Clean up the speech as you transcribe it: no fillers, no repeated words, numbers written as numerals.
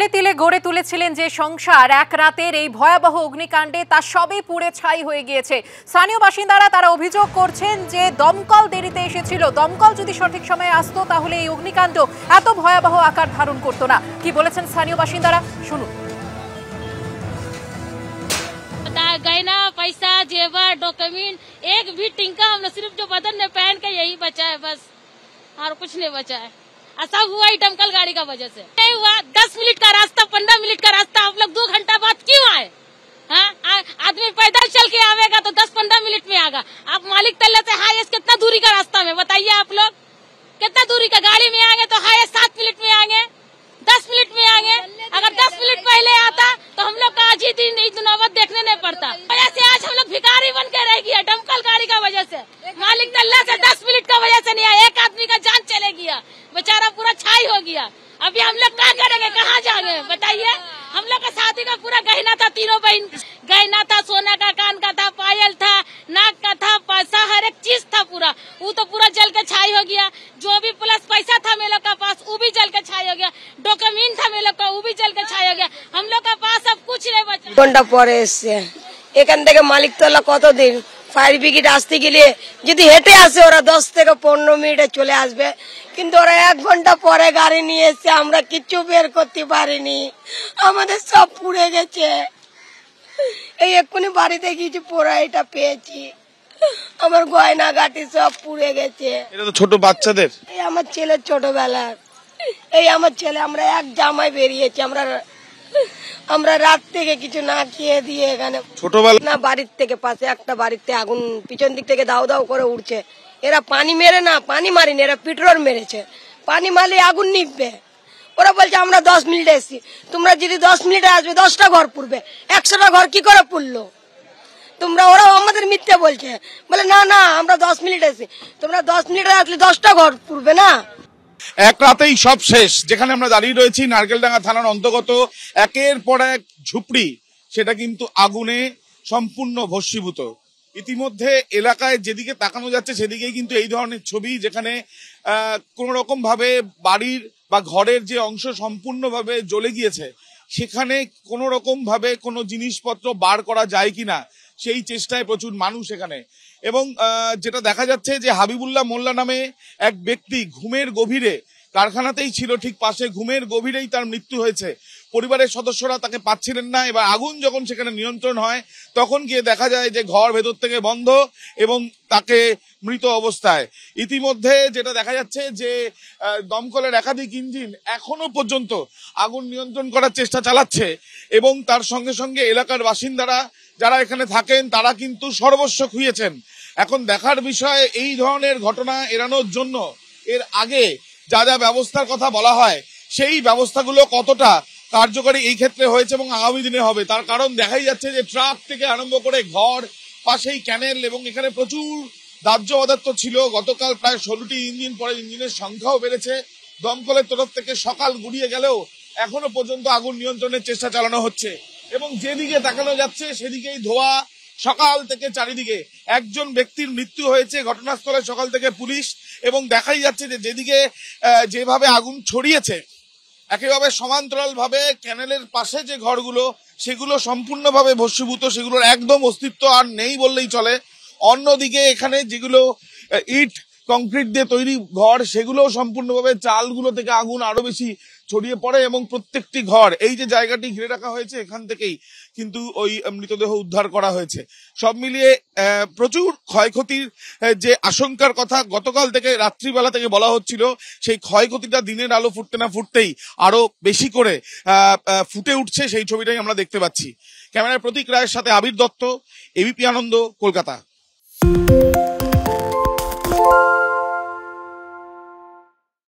তিলে তিলে গড়ে তুলেছিলেন যে সংসার, এক রাতের এই ভয়াবহ অগ্নিকাণ্ডে তা সবই পুড়ে ছাই হয়ে গিয়েছে। স্থানীয় বাসিন্দারা তারা অভিযোগ করছেন যে দমকল দেরিতে এসেছিল, দমকল যদি সঠিক সময়ে আসতো তাহলে এই অগ্নিকাণ্ড এত ভয়াবহ আকার ধারণ করতো না। কি বলেছেন স্থানীয় বাসিন্দারা, শুনুন। गहना, पैसा, जेवर, डॉक्यूमेंट एक भी टिंका हमने सिर्फ जो बदन में पहन के यही बचा है बस, और कुछ नहीं बचा है। ऐसा हुआ ही दमकल गाड़ी का वजह से नहीं हुआ। 10 मिनट का रास्ता, 15 मिनट का रास्ता, आप लोग 2 घंटा बाद क्यों आए? हाँ, आदमी पैदल चल के आवेगा तो 10-15 मिनट में आएगा। आप मालिक तल्ले से हाईएस्ट कितना दूरी का रास्ता में बताइए, आप लोग कितना दूरी का गाड़ी में आएंगे तो हाईएस्ट 7 मिनट में आएंगे, 10 मिनट में आएंगे। अगर 10 मिनट पहले आता तो हम लोग का आज ही दिन नौबत देखने नहीं पड़ता। वजह से आज हम लोग भिखारी बन के रह गया दमकल गाड़ी का वजह से। मालिक तल्ला से 10 मिनट का वजह से नहीं आया, एक आदमी का जान चले गया, बेचारा पूरा छाई हो गया। अभी हम लोग क्या करेंगे, कहाँ जाएंगे बताइए? हम लोग का शादी का पूरा गहना था, तीनों बहन गहना था, सोना का, कान का था, पायल था, नाक का था, पैसा, हर एक चीज था पूरा, वो तो पूरा जल के छाई हो गया। जो भी प्लस पैसा था मेरे लोग का पास वो भी जल के छाई हो गया, डॉक्यूमेंट था मेरे लोग का वो भी जल के छाई हो गया। हम लोग का पास अब कुछ नहीं बचा। ঘন্টা পরে এসছে এখান থেকে মালিকতলা কতদিন ফায়ার ব্রিগেড আসতে গেলে যদি হেঁটে আসে ওরা 10 থেকে 15 মিনিটে চলে আসবে, কিন্তু ওরা 1 ঘন্টা পরে গাড়ি নিয়ে এসে আমরা কিচ্ছু বের করতে পারিনি, আমাদের সব পুড়ে গেছে। এই এক্ষুনি বাড়িতে গিয়েছি, পোড়া এটা পেয়েছি, আমার গয়না গাটি সব পুড়ে গেছে। এটা তো ছোট বাচ্চাদের, এই আমার ছেলের ছোটবেলার, এই আমার ছেলে, আমরা এক জামাই বেরিয়েছি, আমরা রাত থেকে কিছু না খেয়ে দিয়ে এখানে ছোটবেলা না বাড়ির থেকে পাশে একটা বাড়িতে আগুন পিছন দিক থেকে দাও দাও করে উঠছে। এরা পানি মেরে না, পানি মারিনি, এরা পেট্রোল মেরেছে, পানি মারলে আগুন নিভবে। ওরা বলছে আমরা 10 মিনিটে এসছি, তোমরা যদি 10 মিনিটে আসবে 10টা ঘর পুড়বে, 100টা ঘর কি করে পুড়লো তোমরা? ওরা আমাদের মিথ্যে বলছে, বলে না না আমরা 10 মিনিটে এসছি, তোমরা 10 মিনিটে আসলে 10টা ঘর পুড়বে না। এক রাতেই সব শেষ। যেখানে আমরা দাঁড়িয়ে রয়েছি নারকেলডাঙ্গা থানার অন্তর্গত একের পর এক ঝুপড়ি, সেটা কিন্তু আগুনে সম্পূর্ণ ভস্মীভূত। ইতিমধ্যে এলাকায় যেদিকে তাকানো যাচ্ছে সেদিকেই কিন্তু এই ধরনের ছবি, যেখানে কোন রকম ভাবে বাড়ির বা ঘরের যে অংশ সম্পূর্ণভাবে জ্বলে গিয়েছে, সেখানে কোন রকম ভাবে কোনো জিনিসপত্র বার করা যায় কিনা সেই চেষ্টায় প্রচুর মানুষ এখানে। এবং যেটা দেখা যাচ্ছে যে হাবিবুল্লাহ মোল্লা নামে এক ব্যক্তি ঘুমের গভীরে, কারখানাতেই ছিল ঠিক পাশে, ঘুমের গভীরেই তার মৃত্যু হয়েছে। পরিবারের সদস্যরা তাকে পাচ্ছিলেন না। এবার আগুন যখন সেখানে নিয়ন্ত্রণ হয় তখন গিয়ে দেখা যায় যে ঘর ভেতর থেকে বন্ধ এবং তাকে মৃত অবস্থায়। ইতিমধ্যে যেটা দেখা যাচ্ছে যে দমকলের একাধিক ইঞ্জিন এখনো পর্যন্ত আগুন নিয়ন্ত্রণ করার চেষ্টা চালাচ্ছে এবং তার সঙ্গে সঙ্গে এলাকার বাসিন্দারা যারা এখানে থাকেন তারা কিন্তু সর্বস্ব খুইয়েছেন। এখন দেখার বিষয় এই ধরনের ঘটনা এড়ানোর জন্য এর আগে যা যা ব্যবস্থার কথা বলা হয় সেই ব্যবস্থাগুলো কতটা কার্যকরী এই ক্ষেত্রে হয়েছে এবং আগামী দিনে হবে, তার কারণ দেখাই যাচ্ছে যে ট্রাক থেকে আরম্ভ করে ঘর, পাশেই ক্যানেল এবং এখানে প্রচুর দাহ্য পদার্থ ছিল। গতকাল প্রায় 16টি ইঞ্জিন, পরে ইঞ্জিনের সংখ্যাও বেড়েছে। দমকলের তরফ থেকে সকাল গড়িয়ে গেলেও এখনো পর্যন্ত আগুন নিয়ন্ত্রণের চেষ্টা চালানো হচ্ছে এবং যেদিকে তাকানো যাচ্ছে সেদিকেই ধোঁয়া। সকাল থেকে চারিদিকে একজন ব্যক্তির মৃত্যু হয়েছে ঘটনাস্থলে সকাল থেকে পুলিশ, এবং দেখাই যাচ্ছে যে যেদিকে যেভাবে আগুন ছড়িয়েছে একেবারে সমান্তরাল ভাবে ক্যানেলের পাশে যে ঘরগুলো সেগুলো সম্পূর্ণভাবে ভস্মীভূত, সেগুলোর একদম অস্তিত্ব আর নেই বললেই চলে। অন্যদিকে এখানে যেগুলো ইট কংক্রিট দিয়ে তৈরি ঘর সেগুলো সম্পূর্ণভাবে, চালগুলো থেকে আগুন আরো বেশি ছড়িয়ে পড়ে এবং প্রত্যেকটি ঘর, এই যে জায়গাটি ঘিরে রাখা হয়েছে এখান থেকেই কিন্তু ওই মৃতদেহ উদ্ধার করা হয়েছে। সব মিলিয়ে প্রচুর ক্ষয়ক্ষতির যে আশঙ্কার কথা গতকাল থেকে রাত্রিবেলা থেকে বলা হচ্ছিল, সেই ক্ষয়ক্ষতিটা দিনের আলো ফুটতে না ফুটতেই আরো বেশি করে ফুটে উঠছে, সেই ছবিটাই আমরা দেখতে পাচ্ছি। ক্যামেরায় প্রতীক রায়ের সাথে আবির দত্ত, এবিপি আনন্দ, কলকাতা।